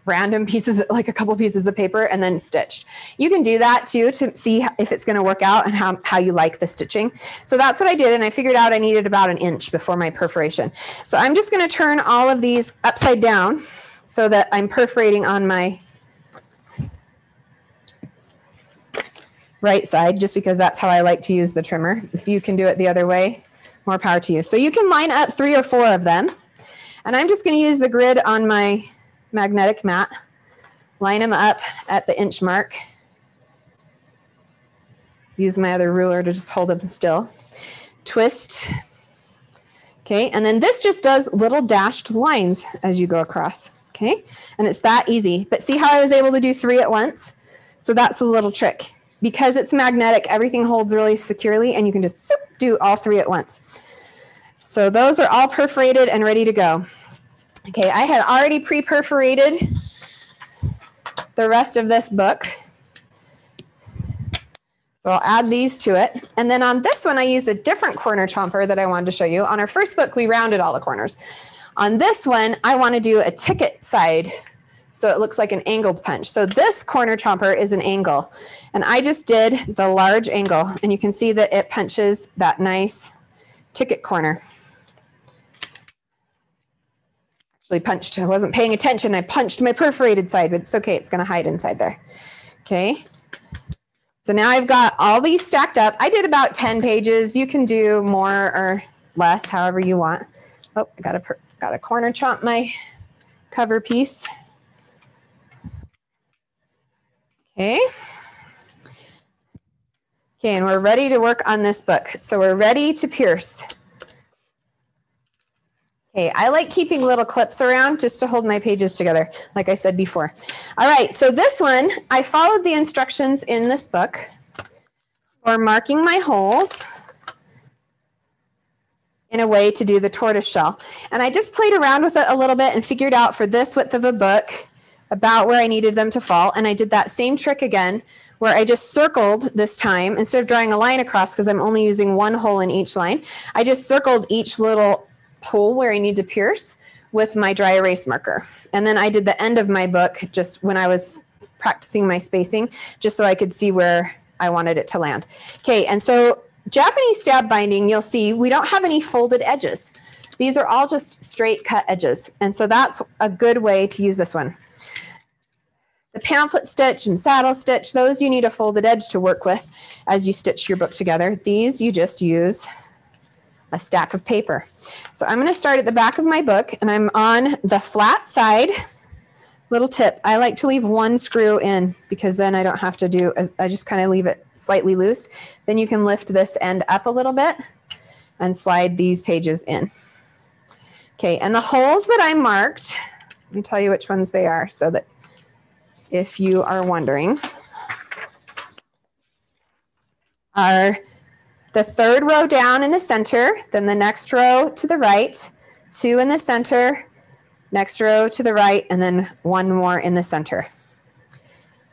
random pieces, like a couple pieces of paper, and then stitched. You can do that too to see if it's going to work out and how you like the stitching. So that's what I did, and I figured out I needed about 1 inch before my perforation. So I'm just going to turn all of these upside down so that I'm perforating on my right side, just because that's how I like to use the trimmer. If you can do it the other way, more power to you. So you can line up 3 or 4 of them. And I'm just going to use the grid on my magnetic mat, line them up at the inch mark. Use my other ruler to just hold them still. Twist. Okay, and then this just does little dashed lines as you go across. Okay, and it's that easy. But see how I was able to do 3 at once? So that's the little trick. Because it's magnetic, everything holds really securely, and you can just do all 3 at once. So those are all perforated and ready to go. Okay, I had already pre-perforated the rest of this book. So I'll add these to it. And then on this one, I used a different corner chomper that I wanted to show you. On our first book, we rounded all the corners. On this one, I want to do a ticket side, so it looks like an angled punch. So this corner chomper is an angle, and I just did the large angle, and you can see that it punches that nice ticket corner. Actually punched, I wasn't paying attention. I punched my perforated side, but it's okay. It's going to hide inside there. Okay. So now I've got all these stacked up. I did about 10 pages. You can do more or less, however you want. Oh, I got to corner chomp my cover piece. Okay. Okay, and we're ready to work on this book. So we're ready to pierce. Okay, I like keeping little clips around just to hold my pages together, like I said before. All right, so this one, I followed the instructions in this book for marking my holes in a way to do the tortoise shell. And I just played around with it a little bit and figured out for this width of a book about where I needed them to fall. And I did that same trick again, where I just circled this time, instead of drawing a line across, because I'm only using 1 hole in each line, I just circled each little hole where I need to pierce with my dry erase marker. And then I did the end of my book just when I was practicing my spacing, just so I could see where I wanted it to land. Okay, and so Japanese stab binding, you'll see we don't have any folded edges. These are all just straight cut edges. And so that's a good way to use this one. The pamphlet stitch and saddle stitch, those you need a folded edge to work with as you stitch your book together. These you just use a stack of paper. So I'm going to start at the back of my book, and I'm on the flat side. Little tip, I like to leave one screw in because then I don't have to do, I just kind of leave it slightly loose. Then you can lift this end up a little bit and slide these pages in. Okay, and the holes that I marked, let me tell you which ones they are so that if you are wondering, are the third row down in the center, then the next row to the right, 2 in the center, next row to the right, and then 1 more in the center.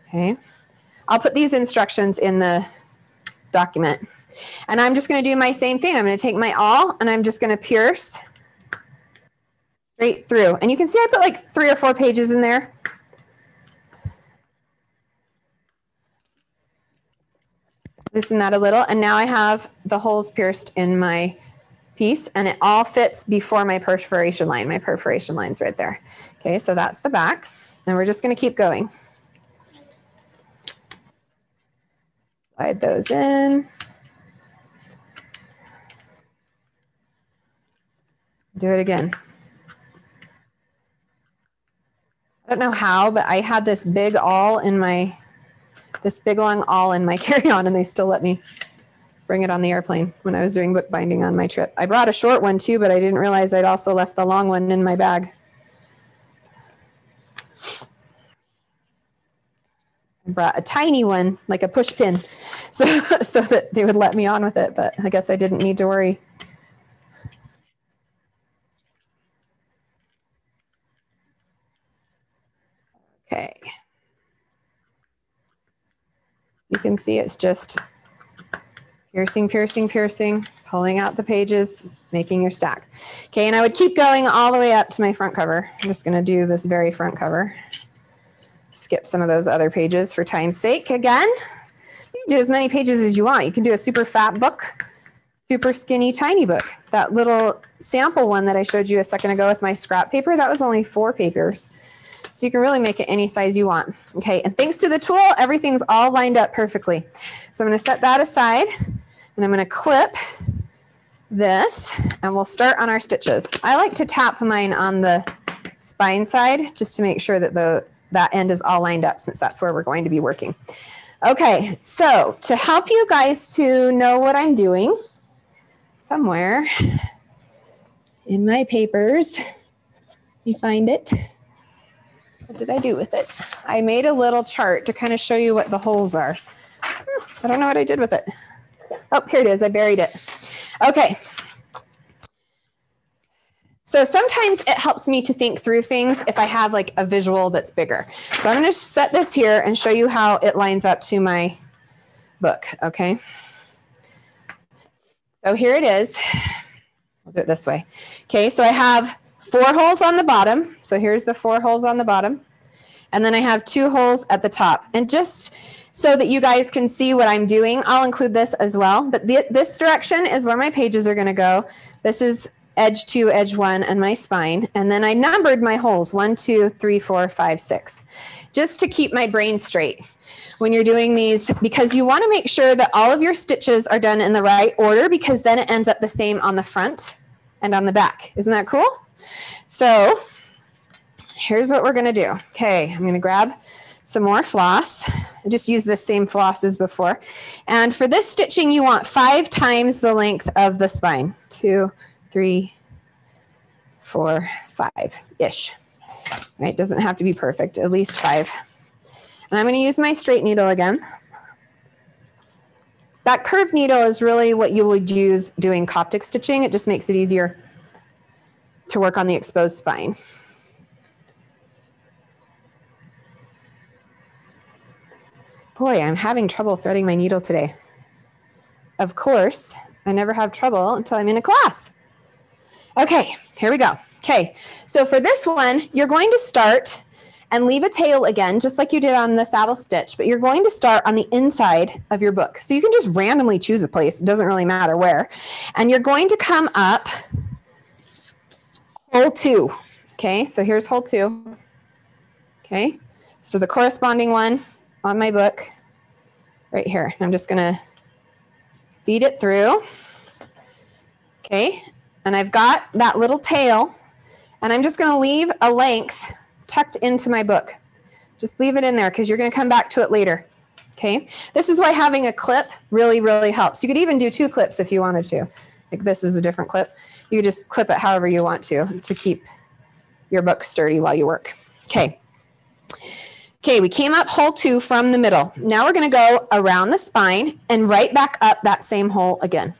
Okay, I'll put these instructions in the document. And I'm just going to do my same thing. I'm going to take my awl and I'm just going to pierce straight through. And you can see I put like 3 or 4 pages in there. Loosen that a little, and now I have the holes pierced in my piece, and it all fits before my perforation line. My perforation line's right there. Okay, so that's the back, and we're just going to keep going. Slide those in. Do it again. I don't know how, but I had this big awl in my big long awl in my carry-on, and they still let me bring it on the airplane when I was doing bookbinding on my trip. I brought a short one too, but I didn't realize I'd also left the long one in my bag. I brought a tiny one, like a push pin, so that they would let me on with it, but I guess I didn't need to worry. Okay. You can see it's just piercing, piercing, piercing, pulling out the pages, making your stack. Okay, and I would keep going all the way up to my front cover. I'm just going to do this very front cover. Skip some of those other pages for time's sake. Again, you can do as many pages as you want. You can do a super fat book, super skinny, tiny book. That little sample one that I showed you a second ago with my scrap paper, that was only 4 papers. So you can really make it any size you want. Okay, and thanks to the tool, everything's all lined up perfectly. So I'm going to set that aside, and I'm going to clip this, and we'll start on our stitches. I like to tap mine on the spine side just to make sure that that end is all lined up, since that's where we're going to be working. Okay, so to help you guys to know what I'm doing, somewhere in my papers, you find it. What did I do with it? I made a little chart to kind of show you what the holes are. I don't know what I did with it. Oh, here it is. I buried it. Okay. So sometimes it helps me to think through things if I have like a visual that's bigger. So I'm going to set this here and show you how it lines up to my book. Okay. So here it is. I'll do it this way. Okay. So I have 4 holes on the bottom. So here's the 4 holes on the bottom. And then I have 2 holes at the top. And just so that you guys can see what I'm doing, I'll include this as well. But this direction is where my pages are going to go. This is edge 2, edge 1, and my spine. And then I numbered my holes, 1, 2, 3, 4, 5, 6, just to keep my brain straight when you're doing these, because you want to make sure that all of your stitches are done in the right order, because then it ends up the same on the front and on the back. Isn't that cool? So here's what we're going to do. Okay, I'm going to grab some more floss. I just used the same floss as before. And for this stitching, you want 5 times the length of the spine. 2, 3, 4, 5-ish. Right? Doesn't have to be perfect, at least 5. And I'm going to use my straight needle again. That curved needle is really what you would use doing Coptic stitching. It just makes it easier to work on the exposed spine. Boy, I'm having trouble threading my needle today. Of course, I never have trouble until I'm in a class. Okay, here we go. Okay, so for this one, you're going to start and leave a tail again, just like you did on the saddle stitch, but you're going to start on the inside of your book. So you can just randomly choose a place. It doesn't really matter where. And you're going to come up hole 2. Okay, so here's hole 2. Okay, So the corresponding one on my book right here. I'm just going to feed it through. Okay, and I've got that little tail, and I'm just going to leave a length tucked into my book. Just leave it in there because you're going to come back to it later. Okay, this is why having a clip really, really helps. You could even do 2 clips if you wanted to. Like this is a different clip. You could just clip it however you want to keep your book sturdy while you work. Okay. Okay, we came up hole 2 from the middle. Now we're going to go around the spine and right back up that same hole again.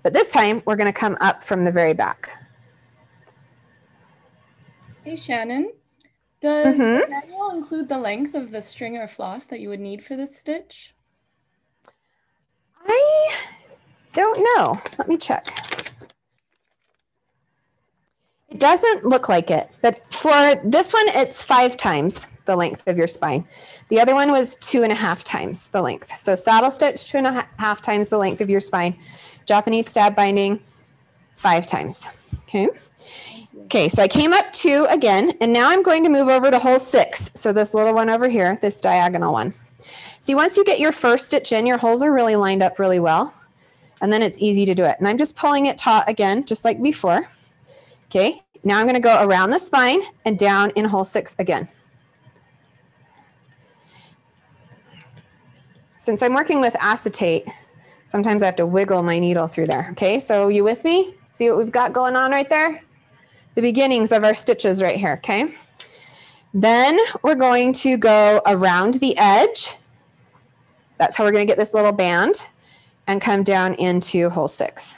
But this time we're going to come up from the very back. Hey, Shannon. Does the manual include the length of the string or floss that you would need for this stitch? I don't know. Let me check. It doesn't look like it, but for this one, it's 5 times the length of your spine. The other one was 2.5 times the length. So saddle stitch, 2.5 times the length of your spine. Japanese stab binding, 5 times. Okay. Okay, so I came up 2 again, and now I'm going to move over to hole 6. So this little one over here, this diagonal one. See, once you get your first stitch in, your holes are really lined up really well, and then it's easy to do it. And I'm just pulling it taut again, just like before. Okay, now I'm going to go around the spine and down in hole 6 again. Since I'm working with acetate, sometimes I have to wiggle my needle through there. Okay, so you with me? See what we've got going on right there? The beginnings of our stitches right here, okay? Then we're going to go around the edge. That's how we're going to get this little band and come down into hole 6.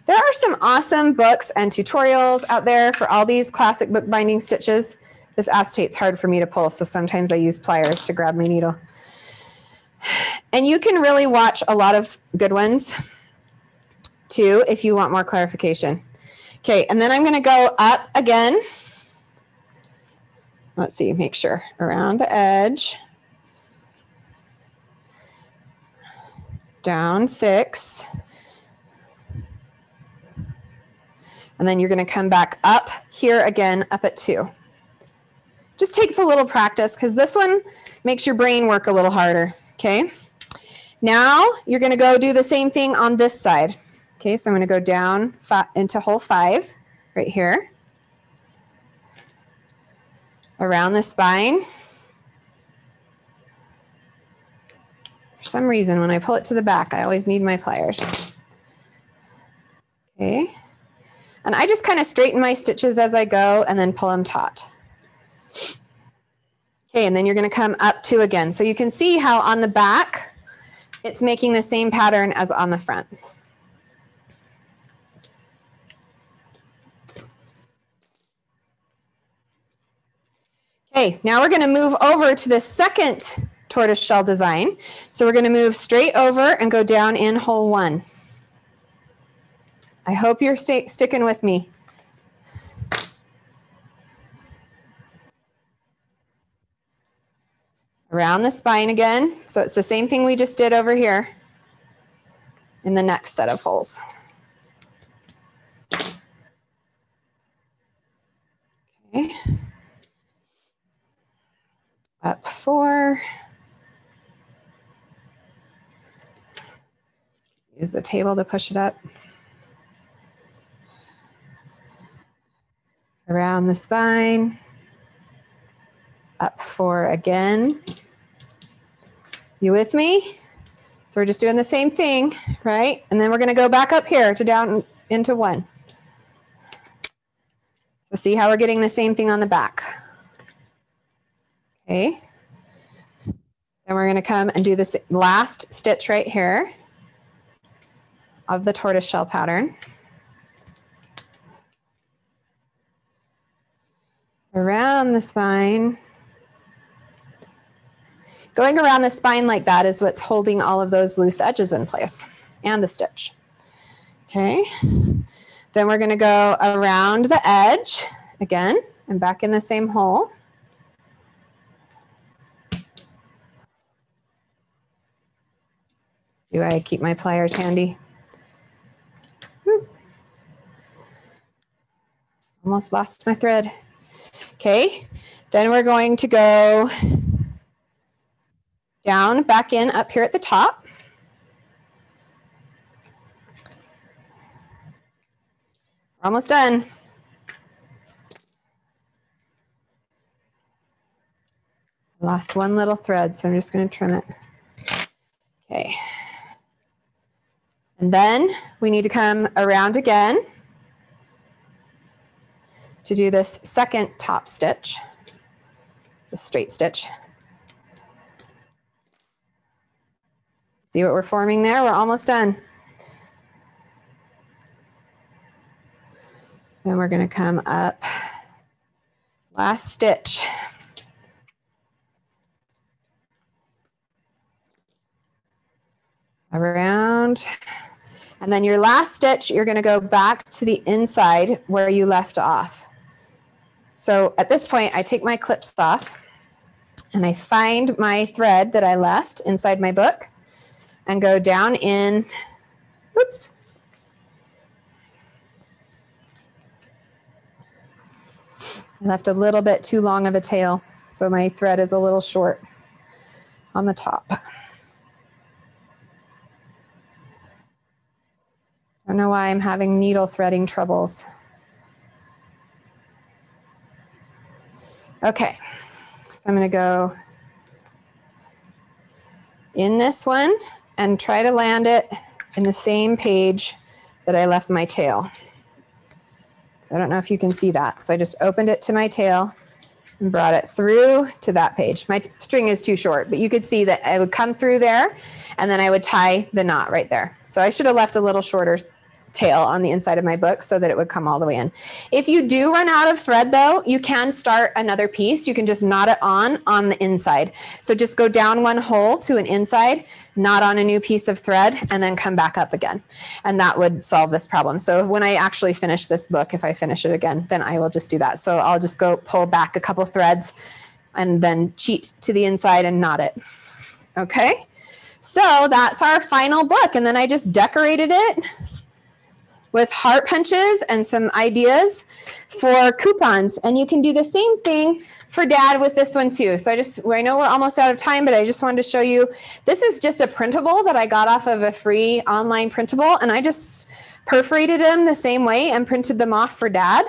There are some awesome books and tutorials out there for all these classic bookbinding stitches. This acetate's hard for me to pull, so sometimes I use pliers to grab my needle. And you can really watch a lot of good ones too if you want more clarification. Okay, and then I'm going to go up again. Let's see, make sure. Around the edge. Down 6. And then you're going to come back up here again, up at 2. Just takes a little practice because this one makes your brain work a little harder. Okay, now you're going to go do the same thing on this side. Okay, so I'm going to go down into hole 5 right here. Around the spine. For some reason, when I pull it to the back, I always need my pliers. Okay, and I just kind of straighten my stitches as I go and then pull them taut. Okay, and then you're going to come up 2 again. So you can see how on the back, it's making the same pattern as on the front. Okay, now we're going to move over to the second tortoise shell design. So we're going to move straight over and go down in hole 1. I hope you're sticking with me. Around the spine again. So it's the same thing we just did over here in the next set of holes. Okay. Up 4. Use the table to push it up. Around the spine. Up 4 again. You with me? So we're just doing the same thing, right? And then we're going to go back up here to down into 1. So see how we're getting the same thing on the back. Okay. Then we're going to come and do this last stitch right here of the tortoise shell pattern. Around the spine. Going around the spine like that is what's holding all of those loose edges in place and the stitch. Okay. Then we're going to go around the edge again and back in the same hole. Do I keep my pliers handy? Almost lost my thread. Okay, then we're going to go down, back in, up here at the top. We're almost done. Lost one little thread, so I'm just going to trim it. Okay. And then we need to come around again to do this second top stitch, the straight stitch. See what we're forming there? We're almost done. Then we're going to come up, last stitch. Around, and then your last stitch, you're going to go back to the inside where you left off. So at this point, I take my clips off and I find my thread that I left inside my book and go down in, oops. I left a little bit too long of a tail, so my thread is a little short on the top. I don't know why I'm having needle threading troubles. Okay, so I'm going to go in this one and try to land it in the same page that I left my tail. I don't know if you can see that. So I just opened it to my tail and brought it through to that page. My string is too short, but you could see that I would come through there and then I would tie the knot right there. So I should have left a little shorter tail on the inside of my book so that it would come all the way in. If you do run out of thread though, you can start another piece. You can just knot it on the inside. So just go down one hole to an inside, knot on a new piece of thread, and then come back up again. And that would solve this problem. So when I actually finish this book, if I finish it again, then I will just do that. So I'll just go pull back a couple threads and then cheat to the inside and knot it. Okay, so that's our final book. And then I just decorated it with heart punches and some ideas for coupons. And you can do the same thing for Dad with this one too. So I know we're almost out of time, but I just wanted to show you, this is just a printable that I got off of a free online printable, and I just perforated them the same way and printed them off for Dad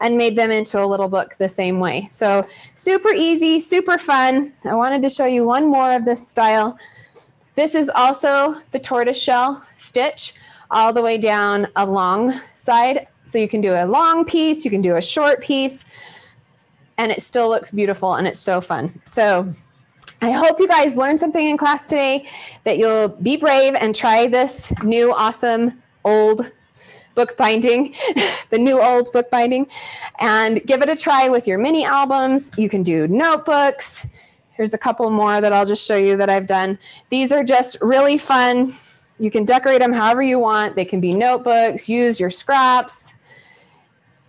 and made them into a little book the same way. So super easy, super fun. I wanted to show you one more of this style. This is also the tortoise shell stitch, all the way down a long side. So you can do a long piece, you can do a short piece, and it still looks beautiful and it's so fun. So I hope you guys learned something in class today, that you'll be brave and try this new awesome old book binding, the new old book binding, and give it a try with your mini albums. You can do notebooks. Here's a couple more that I'll just show you that I've done. These are just really fun. You can decorate them however you want. They can be notebooks, use your scraps,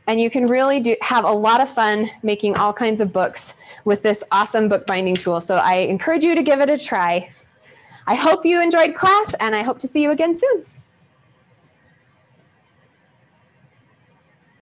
and you can really have a lot of fun making all kinds of books with this awesome bookbinding tool. So I encourage you to give it a try. I hope you enjoyed class, and I hope to see you again soon.